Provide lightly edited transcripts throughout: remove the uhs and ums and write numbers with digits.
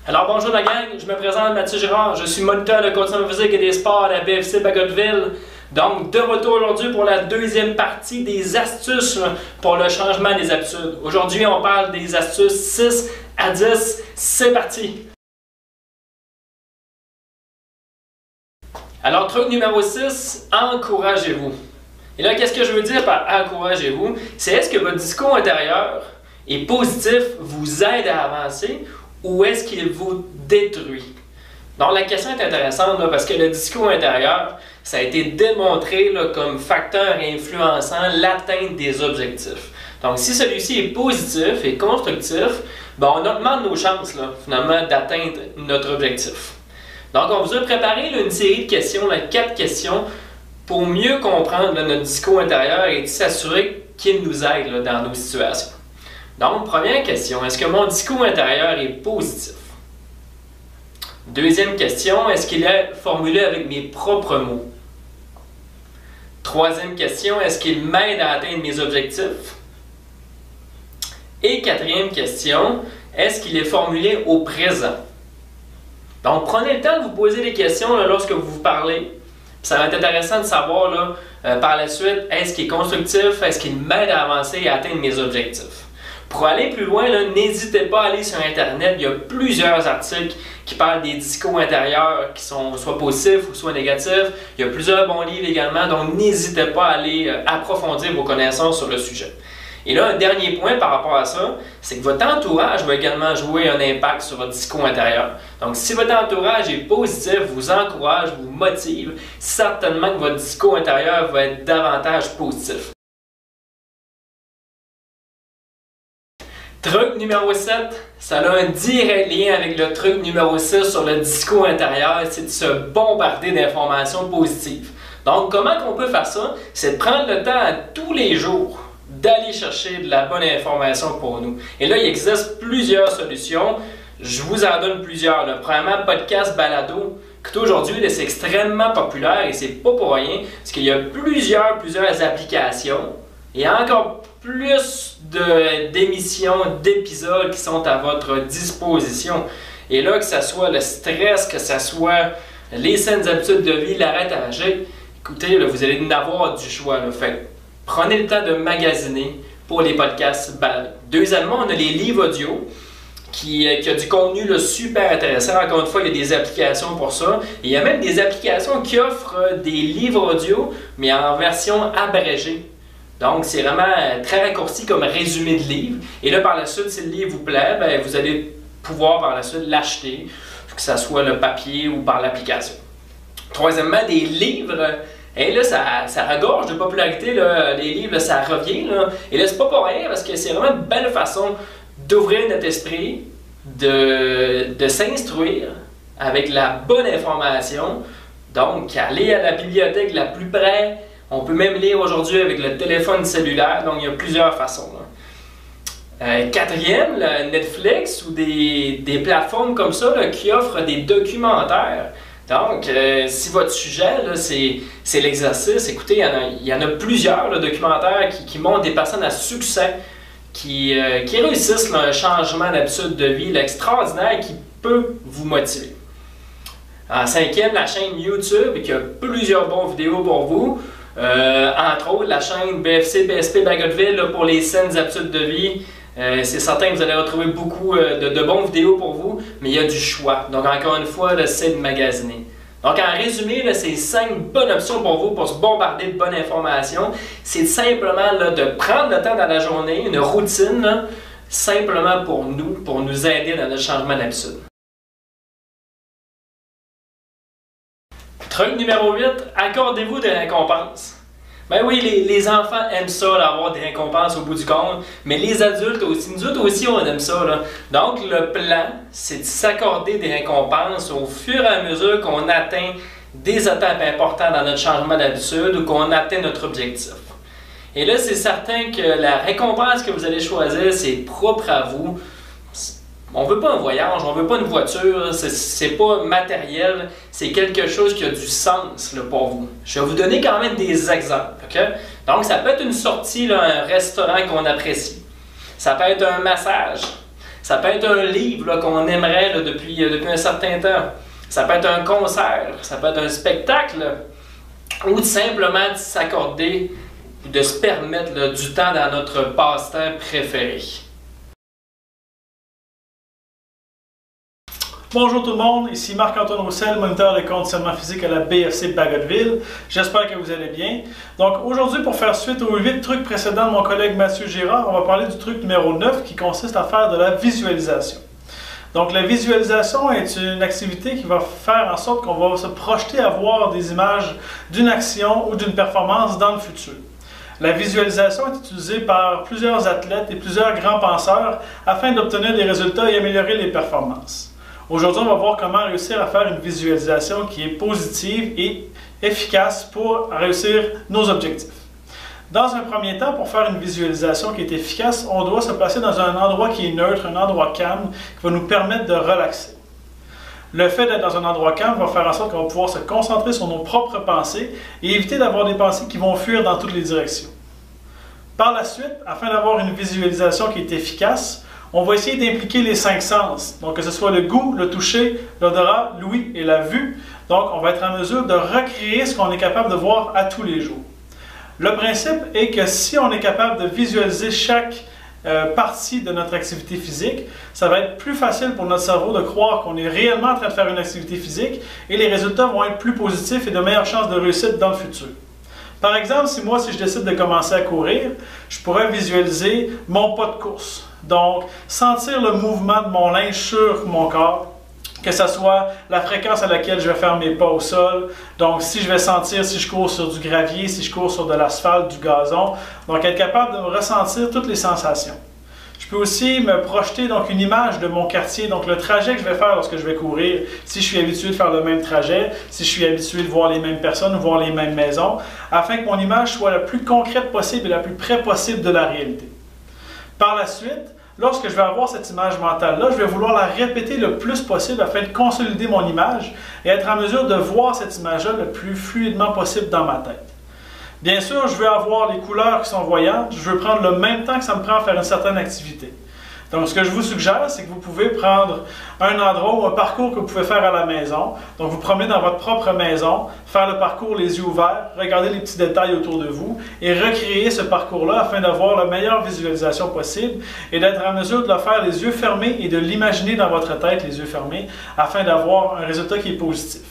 Alors bonjour la gang, je me présente Mathieu Girard, je suis moniteur de conditionnement physique et des sports à la BFC Bagotville. Donc de retour aujourd'hui pour la deuxième partie des astuces pour le changement des habitudes. Aujourd'hui on parle des astuces 6 à 10, c'est parti! Alors truc numéro 6, encouragez-vous. Et là qu'est-ce que je veux dire par encouragez-vous? C'est est-ce que votre discours intérieur est positif, vous aide à avancer ou est-ce qu'il vous détruit? Donc la question est intéressante là, parce que le discours intérieur, ça a été démontré là, comme facteur influençant l'atteinte des objectifs. Donc si celui-ci est positif et constructif, ben, on augmente nos chances là, finalement d'atteindre notre objectif. Donc on vous a préparé là, une série de questions, là, 4 questions, pour mieux comprendre là, notre discours intérieur et s'assurer qu'il nous aide là, dans nos situations. Donc, première question, est-ce que mon discours intérieur est positif? Deuxième question, est-ce qu'il est formulé avec mes propres mots? Troisième question, est-ce qu'il m'aide à atteindre mes objectifs? Et quatrième question, est-ce qu'il est formulé au présent? Donc, prenez le temps de vous poser des questions là, lorsque vous parlez. Ça va être intéressant de savoir là, par la suite, est-ce qu'il est constructif, est-ce qu'il m'aide à avancer et à atteindre mes objectifs? Pour aller plus loin, n'hésitez pas à aller sur Internet. Il y a plusieurs articles qui parlent des discours intérieurs qui sont soit positifs ou soit négatifs. Il y a plusieurs bons livres également, donc n'hésitez pas à aller approfondir vos connaissances sur le sujet. Et là, un dernier point par rapport à ça, c'est que votre entourage va également jouer un impact sur votre discours intérieur. Donc, si votre entourage est positif, vous encourage, vous motive, certainement que votre discours intérieur va être davantage positif. Truc numéro 7, ça a un direct lien avec le truc numéro 6 sur le discours intérieur, c'est de se bombarder d'informations positives. Donc, comment on peut faire ça? C'est de prendre le temps à tous les jours d'aller chercher de la bonne information pour nous. Et là, il existe plusieurs solutions. Je vous en donne plusieurs. Premièrement, podcast balado, qui aujourd'hui, c'est extrêmement populaire et c'est pas pour rien, parce qu'il y a plusieurs applications et encore plus d'émissions, d'épisodes qui sont à votre disposition. Et là, que ce soit le stress, que ce soit les saines habitudes de vie, l'arrêt à agir, écoutez, là, vous allez en avoir du choix. Là. Fait, prenez le temps de magasiner pour les podcasts balado. Deuxièmement, on a les livres audio qui a du contenu là, super intéressant. Encore une fois, il y a des applications pour ça. Et il y a même des applications qui offrent des livres audio, mais en version abrégée. Donc, c'est vraiment très raccourci comme résumé de livre. Et là, par la suite, si le livre vous plaît, bien, vous allez pouvoir par la suite l'acheter, que ce soit le papier ou par l'application. Troisièmement, des livres. Et là, ça regorge de popularité. Là. Les livres, là, ça revient. Là. Et là, c'est pas pour rien parce que c'est vraiment une belle façon d'ouvrir notre esprit, de s'instruire avec la bonne information. Donc, aller à la bibliothèque la plus près. On peut même lire aujourd'hui avec le téléphone cellulaire, donc il y a plusieurs façons. Quatrième, Netflix ou des plateformes comme ça là, qui offrent des documentaires. Donc, si votre sujet, c'est l'exercice, écoutez, il y en a plusieurs là, documentaires qui montrent des personnes à succès qui réussissent là, un changement d'habitude de vie là, extraordinaire qui peut vous motiver. En cinquième, la chaîne YouTube qui a plusieurs bonnes vidéos pour vous. Entre autres, la chaîne BFC BSP Bagotville pour les saines habitudes de vie. C'est certain que vous allez retrouver beaucoup de bonnes vidéos pour vous, mais il y a du choix. Donc, encore une fois, c'est de magasiner. Donc, en résumé, c'est 5 bonnes options pour vous pour se bombarder de bonnes informations. C'est simplement là, de prendre le temps dans la journée, une routine, là, simplement pour nous aider dans notre changement d'habitude. Truc numéro 8, accordez-vous des récompenses. Ben oui, les enfants aiment ça, là, avoir des récompenses au bout du compte, mais les adultes aussi, nous autres aussi, on aime ça. Là. Donc, le plan, c'est de s'accorder des récompenses au fur et à mesure qu'on atteint des étapes importantes dans notre changement d'habitude ou qu'on atteint notre objectif. Et là, c'est certain que la récompense que vous allez choisir, c'est propre à vous. On ne veut pas un voyage, on ne veut pas une voiture, c'est pas matériel, c'est quelque chose qui a du sens là, pour vous. Je vais vous donner quand même des exemples. Okay? Donc, ça peut être une sortie, là, un restaurant qu'on apprécie. Ça peut être un massage. Ça peut être un livre qu'on aimerait là, depuis un certain temps. Ça peut être un concert, ça peut être un spectacle, ou simplement de s'accorder, de se permettre là, du temps dans notre passe-temps préféré. Bonjour tout le monde, ici Marc-Antoine Roussel, moniteur de conditionnement physique à la BFC Bagotville. J'espère que vous allez bien. Donc aujourd'hui, pour faire suite aux 8 trucs précédents de mon collègue Mathieu Girard, on va parler du truc numéro 9 qui consiste à faire de la visualisation. Donc la visualisation est une activité qui va faire en sorte qu'on va se projeter à voir des images d'une action ou d'une performance dans le futur. La visualisation est utilisée par plusieurs athlètes et plusieurs grands penseurs afin d'obtenir des résultats et améliorer les performances. Aujourd'hui, on va voir comment réussir à faire une visualisation qui est positive et efficace pour réussir nos objectifs. Dans un premier temps, pour faire une visualisation qui est efficace, on doit se placer dans un endroit qui est neutre, un endroit calme, qui va nous permettre de relaxer. Le fait d'être dans un endroit calme va faire en sorte qu'on va pouvoir se concentrer sur nos propres pensées et éviter d'avoir des pensées qui vont fuir dans toutes les directions. Par la suite, afin d'avoir une visualisation qui est efficace, on va essayer d'impliquer les 5 sens, donc que ce soit le goût, le toucher, l'odorat, l'ouïe et la vue. Donc, on va être en mesure de recréer ce qu'on est capable de voir à tous les jours. Le principe est que si on est capable de visualiser chaque partie de notre activité physique, ça va être plus facile pour notre cerveau de croire qu'on est réellement en train de faire une activité physique et les résultats vont être plus positifs et de meilleures chances de réussite dans le futur. Par exemple, si je décide de commencer à courir, je pourrais visualiser mon pas de course. Donc, sentir le mouvement de mon linge sur mon corps, que ce soit la fréquence à laquelle je vais faire mes pas au sol. Donc, si je vais sentir si je cours sur du gravier, si je cours sur de l'asphalte, du gazon. Donc, être capable de ressentir toutes les sensations. Je peux aussi me projeter donc une image de mon quartier, donc le trajet que je vais faire lorsque je vais courir, si je suis habitué de faire le même trajet, si je suis habitué de voir les mêmes personnes ou voir les mêmes maisons, afin que mon image soit la plus concrète possible et la plus près possible de la réalité. Par la suite, lorsque je vais avoir cette image mentale-là, je vais vouloir la répéter le plus possible afin de consolider mon image et être en mesure de voir cette image-là le plus fluidement possible dans ma tête. Bien sûr, je veux avoir les couleurs qui sont voyantes, je veux prendre le même temps que ça me prend à faire une certaine activité. Donc, ce que je vous suggère, c'est que vous pouvez prendre un endroit ou un parcours que vous pouvez faire à la maison. Donc, vous promenez dans votre propre maison, faire le parcours les yeux ouverts, regarder les petits détails autour de vous et recréer ce parcours-là afin d'avoir la meilleure visualisation possible et d'être en mesure de le faire les yeux fermés et de l'imaginer dans votre tête, les yeux fermés, afin d'avoir un résultat qui est positif.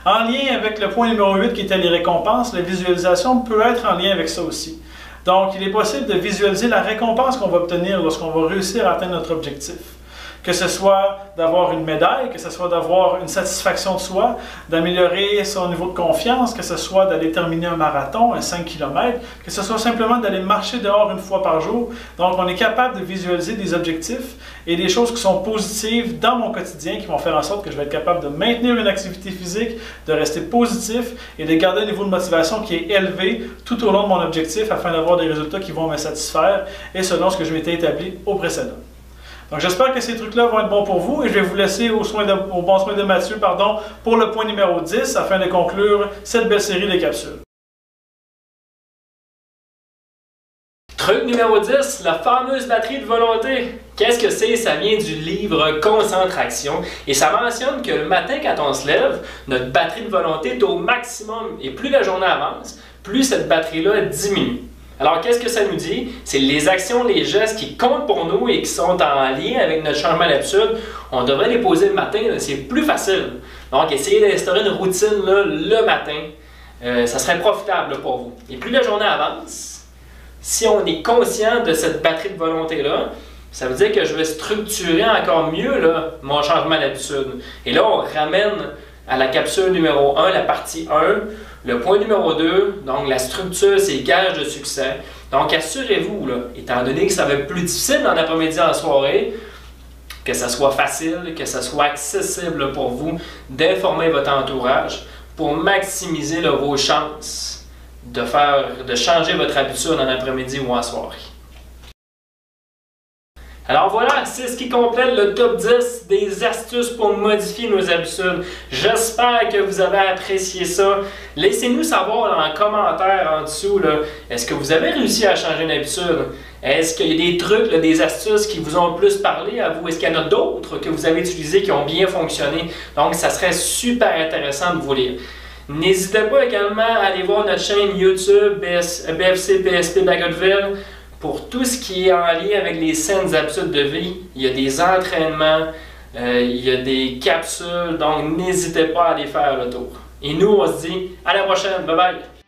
En lien avec le point numéro 8 qui était les récompenses, la visualisation peut être en lien avec ça aussi. Donc, il est possible de visualiser la récompense qu'on va obtenir lorsqu'on va réussir à atteindre notre objectif. Que ce soit d'avoir une médaille, que ce soit d'avoir une satisfaction de soi, d'améliorer son niveau de confiance, que ce soit d'aller terminer un marathon, un 5 km, que ce soit simplement d'aller marcher dehors une fois par jour. Donc, on est capable de visualiser des objectifs et des choses qui sont positives dans mon quotidien qui vont faire en sorte que je vais être capable de maintenir une activité physique, de rester positif et de garder un niveau de motivation qui est élevé tout au long de mon objectif afin d'avoir des résultats qui vont me satisfaire et selon ce que je m'étais établi au précédent. Donc j'espère que ces trucs-là vont être bons pour vous et je vais vous laisser au bon soin de Mathieu pour le point numéro 10 afin de conclure cette belle série de capsules. Truc numéro 10, la fameuse batterie de volonté. Qu'est-ce que c'est? Ça vient du livre Concentration et ça mentionne que le matin quand on se lève, notre batterie de volonté est au maximum et plus la journée avance, plus cette batterie-là diminue. Alors, qu'est-ce que ça nous dit? C'est les actions, les gestes qui comptent pour nous et qui sont en lien avec notre changement d'habitude. On devrait les poser le matin, c'est plus facile. Donc, essayez d'instaurer une routine là, le matin. Ça serait profitable là, pour vous. Et plus la journée avance, si on est conscient de cette batterie de volonté-là, ça veut dire que je vais structurer encore mieux là, mon changement d'habitude. Et là, on ramène à la capsule numéro 1, la partie 1. Le point numéro 2, donc la structure, c'est gage de succès. Donc assurez-vous, étant donné que ça va être plus difficile dans l'après-midi en soirée, que ça soit facile, que ça soit accessible pour vous, d'informer votre entourage pour maximiser là, vos chances de changer votre habitude en après-midi ou en soirée. Alors voilà, c'est ce qui complète le top 10 des astuces pour modifier nos habitudes. J'espère que vous avez apprécié ça. Laissez-nous savoir dans les commentaires en dessous, est-ce que vous avez réussi à changer une habitude? Est-ce qu'il y a des trucs, des astuces qui vous ont plus parlé à vous? Est-ce qu'il y en a d'autres que vous avez utilisés qui ont bien fonctionné? Donc, ça serait super intéressant de vous lire. N'hésitez pas également à aller voir notre chaîne YouTube BFC PSP Bagotville. Pour tout ce qui est en lien avec les saines habitudes de vie, il y a des entraînements, il y a des capsules, donc n'hésitez pas à aller faire le tour. Et nous, on se dit à la prochaine, bye bye!